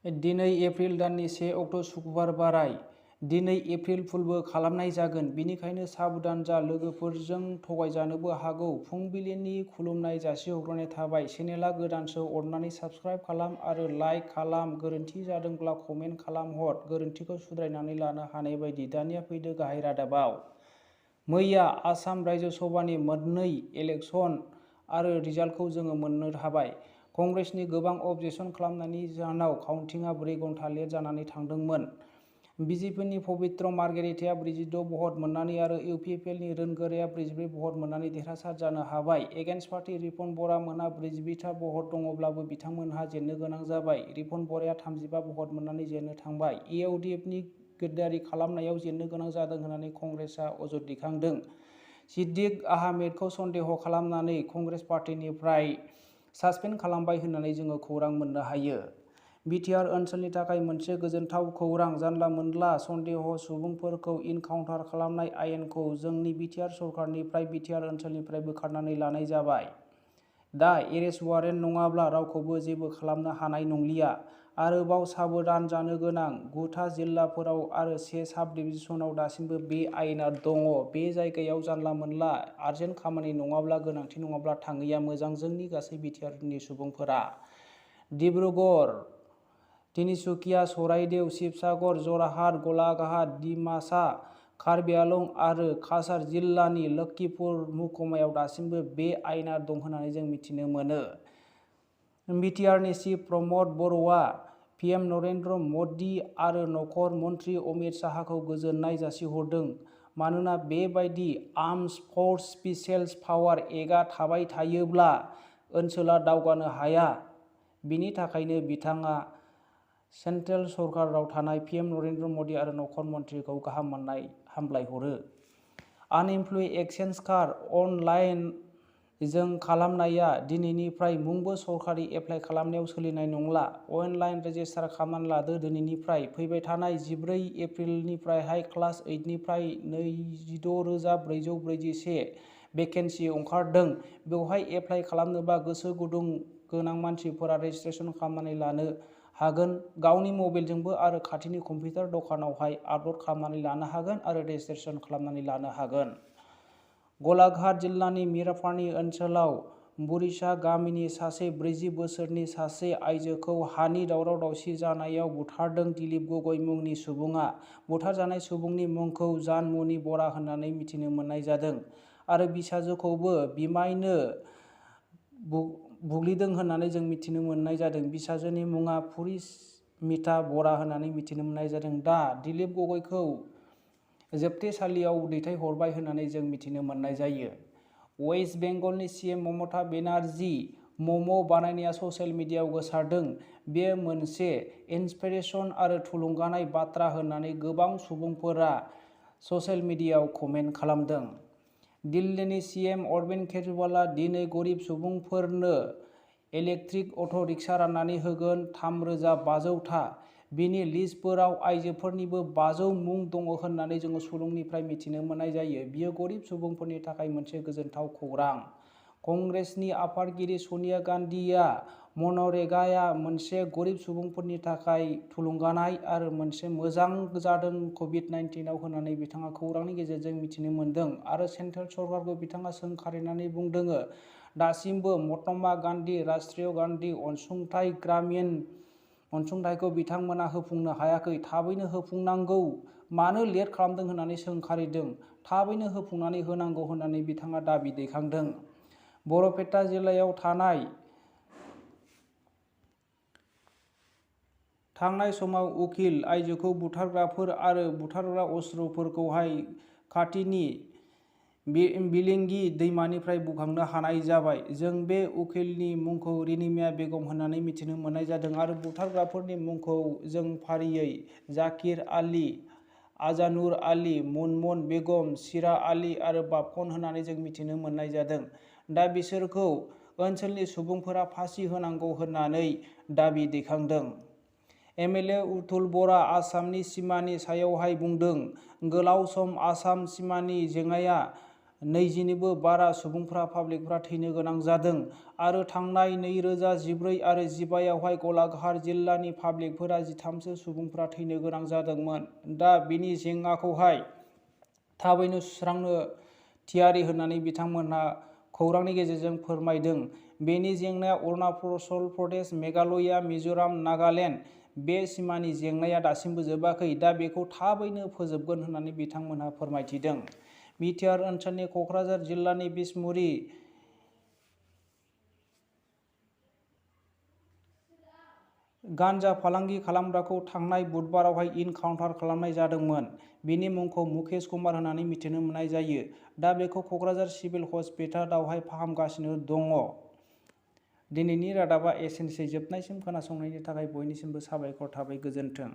दिनै एप्रिल दाननि 1 अक्ट' सुक्रुबार बाराय। दिनै एप्रिल फुलबो खालामनाय जागोन। बिनिखायनो साबधान जा, लोगोफोरजों थगायजानोबो हागौ। फुंबिलिनि खुलुमनाय जासिहरग्रोनाय थाबाय। चेनेला गोदानसो, अननानै साबस्क्राइब खालाम आरो लाइक खालाम। गोरोन्थि जादोंब्ला कमेन्ट खालामहर, गोरोन्थिखौ सुद्रायनानै लानो हानाय बायदि। दानिया फैदो गाहाय रादाबाव। मैया आसाम रायजो सभानि मोननै इलेक्सन आरो रिजाल्टखौ जोङो मोननो हाबाय। कंग्रेसनि गोबां अबजेक्सन खालामनायनि जाहोनाव काउन्टिंआ 4 घन्टा लेट जानानै थांदोंमोन। बिजेपिनि पबित्र मार्गेरिटाया 46 भट मोननानै आरो इउपिपिएलनि रोनगोराया 44 भट मोननानै देरहासार जानो हाबाय। एगेन्स्ट पार्टी रिपन बरा मोनहा 42 था भट दङब्लाबो बिथांमोनहा जेननो गोनां जाबाय। रिपन बराया 35 भट मोननानै जेननो थांबाय। इउडिएफनि गद्दारि खालामनायाव जेननो गोनां जादों होननानै कंग्रेसआ अजद दैखांदों। सिद्दिक आहमेदखौ सन्देह खालामनानै कंग्रेस पार्टीनिफ्राय सासपेन्ड खालामबाय होननानै जोङो खौरां मोननो हायो। बिटिआर ओनसोलनि थाखाय मोनसे गोजोनथाव खौरां। जानला मोनला सन्देह सुबुंफोरखौ इनकाउन्टार खालामनाय आयेनखौ जोंनि बिटिआर सरकारनिफ्राय बिटिआर ओनसोलनिफ्राय बोखारनानै लानाय जाबाय। दा एरेस्ट वारेन्ट नङाब्ला रावखौबो जेबो खालामनो हानाय नंलिया। आरोबाव साबधान जानो गोनां, 9था जिल्लाफोराव आरो 1 साब डिभिजनाव दासिमबो बे आयेना दङ। बे जायगायाव जानला मोनला आर्जेन्ट खामानि नङाब्ला, गोनांथि नङाब्ला थाङैया मोजां। जोंनि गासै बिटिआरनि सुबुंफोरा डिब्रुगड़, तिनिसुकिया, सराइदेउ, शिबसागर, जरहाट, गलाघाट, डिमासा, कार्बि आंलं आरो काछार जिल्लानि लखिमपुर महकुमायाव दासिमबो बे आयेना दं होननानै जों मिथिनो मोनो। बिटिआरनि चिफ प्रमद बर'आ पिएम नरेन्द्र मदि आरो नखर मन्त्रि अमित शाहखौ गोजोननाय जासिहरदों। मानोना बेबायदि आर्म्ड फर्स स्पेशेल पावार एक्टआ थाबाय थायोब्ला ओनसोला दावगानो हाया। बिनि थाखायनो बिथाङा सेन्ट्रेल सरकाराव थानाय पिएम नरेन्द्र मदि आरो नखर मन्थ्रिखौ गाहाम मोननाय हामलायहरो। आनइमप्लय एक्सचेन्ज कार्ड अनलाइनजों खालामनाया दिनैनिफ्राय मुंबो सरकारि एप्लाइ खालामनायाव सोलिनाय नंला। अनलाइन रेजिस्टार खालामनानै लादो दिनैनिफ्राय। फैबाय थानाय 14 एप्रिलनिफ्रायहाय क्लास 8 निफ्राय 26,441 भेकेन्सि ओंखारदों। बेवहाय एप्लाइ खालामनोबा गोसो गुदुं गोनां मानसिफोरा रेजिस्ट्रेसन खालामनानै लानो हागोन। गावनि मबाइलजोंबो आरो खाथिनि कम्पिउटार दखानावहाय आपल'ड खालामनानै लानो हागोन आरो रेजिस्ट्रेसन खालामनानै लानो हागोन। गलाघाट जिल्लानि मिरापानि ओनसोलाव बुरिसा गामिनि सासे 40 बोसोरनि सासे आइजोखौ हानि दावराव-दावसि जानायाव बुथारदों दिलीप गगৈ मुंनि सुबुङा। बुथारजानाय सुबुंनि मुंखौ जानमणि बरा होननानै मिथिनो मोननाय जादों आरो बिसाजोखौबो बिमायनो बुग्लिदों होननानै जों मिथिनो मोननाय जादों। बिसाजोनि मुङा पुरिसमिता बरा होननानै मिथिनो मोननाय जादों। दा दिलीप गगैखौ जोबथेसालियाव दैथायहरबाय होननानै जों मिथिनो मोननाय जायो। वेस्ट बेंगलनि सीएम ममता बेनार्जी मम' बानायनाया ससियेल मिडियायाव गोसारदों। बेयो मोनसे इन्सपिरेसन आरो थुलुंगानाय बाथ्रा होननानै गोबां सुबुंफोरा ससियेल मिडियायाव कमेन्ट खालामदों। दिल्लीनि सीएम अरविन्द केजरीवालआ दिनै गरिब सुबुंफोरनो इलेक्ट्रिक अट' रिक्सा राननानै होगोन 3,500 था। बिनि लिस्टफोराव आइजोफोरनिबो 500 मुं दङ होननानै जोङो सुलुंनिफ्राय मिथिनो मोननाय जायो। बियो गरिब सुबुंफोरनि थाखाय मोनसे गोजोनथाव खौरां। कंग्रेसनि आफादगिरि सनिया गान्धीआ मनरेगाया मोनसे गरिब सुबुंफोरनि थाखाय थुलुंगानाय आरो मोनसे मोजां जादों कभिड-19आव होननानै बिथाङा खौरांनि गेजेरजों मिथिनो मोनदों आरो सेन्ट्रेल सरकारखौ बिथाङा सोंखारिनानै बुंदों दासिमबो महात्मा गान्धी राष्ट्रीय गान्धी अनसुंथाइ ग्रामीण अनसुंथाइखौ बिथांमोना होफुंनो हायाखै। थाबैनो होफुंनांगौ। मानो लेट खालामदों होननानै सोंखारिदों। थाबैनो होफुंनानै होनांगौ होननानै बिथाङा दाबि दैखांदों। बरपेटा जिल्लायाव थांनाय समाव उखिल आइजोखौ बुथारग्राफोर आरो बुथारग्रा अस्त्रफोरखौहाय खाथिनि बिलिंगी दैमानिफ्राय बोखांनो हानाय जाबाय। जों बे उखिलनि मुंखौ रिनिमिया बेगम होननानै मिथिनो मोननाय जादों आरो बुथारग्राफोरनि मुंखौ जों फारियै जाकिर आली, आजानुर आली, मुनमुन बेगम, सिरा आली आरो बापकन होननानै जों मिथिनो मोननाय जादों। दा बिसोरखौ ओनसोलनि सुबुंफोरा फासि होनांगौ होननानै दाबि दैखांदों। एमएलए अतुल बरा आसामनि सिमानि सायावहाय बुंदों गोलाव सम आसाम सिमानि जेंनाया 20निबो बारा पाब्लिकफ्रा थैनो गोनां जादों आरो थांनाय 2014 आरो 2015आवहाय गलाघाट जिल्लानि पाब्लिकफोरा 13सो सुबुंफ्रा थैनो गोनां जादोंमोन। दा बेनि जेंनाखौहाय थाबैनो सुस्रांनो थियारि होननानै बिथांमोनहा खौरांनि गेजेरजों फोरमायदों। बेनि जेंनाया अरुणाचल प्रदेश, मेघालया, मिज'राम, नागालेण्ड बे सिमानि जेंनाया दासिमबो जोबाखै। दा बेखौ थाबैनो फोजोबगोन होननानै बिथांमोनहा फोरमायथिदों। बिटिआर ओनसोलनि क'क्राझार जिल्लानि बिसमुरि गान्जा फालांगि खालामग्राखौ थांनाय बुधबारावहाय इनकाउन्टार खालामनाय जादोंमोन। बिनि मुंखौ मुकेश कुमार होननानै मिथिनो मोननाय जायो। दा बेखौ क'क्राझार सिभिल हस्पिटालावहाय फाहामगासिनो दङ। दिनैनि रादाबा एसेनोसै। जोबनायसिम खोनासंनायनि थाखाय बयनिसिमबो साबायखर थाबाय। गोजोन्थों।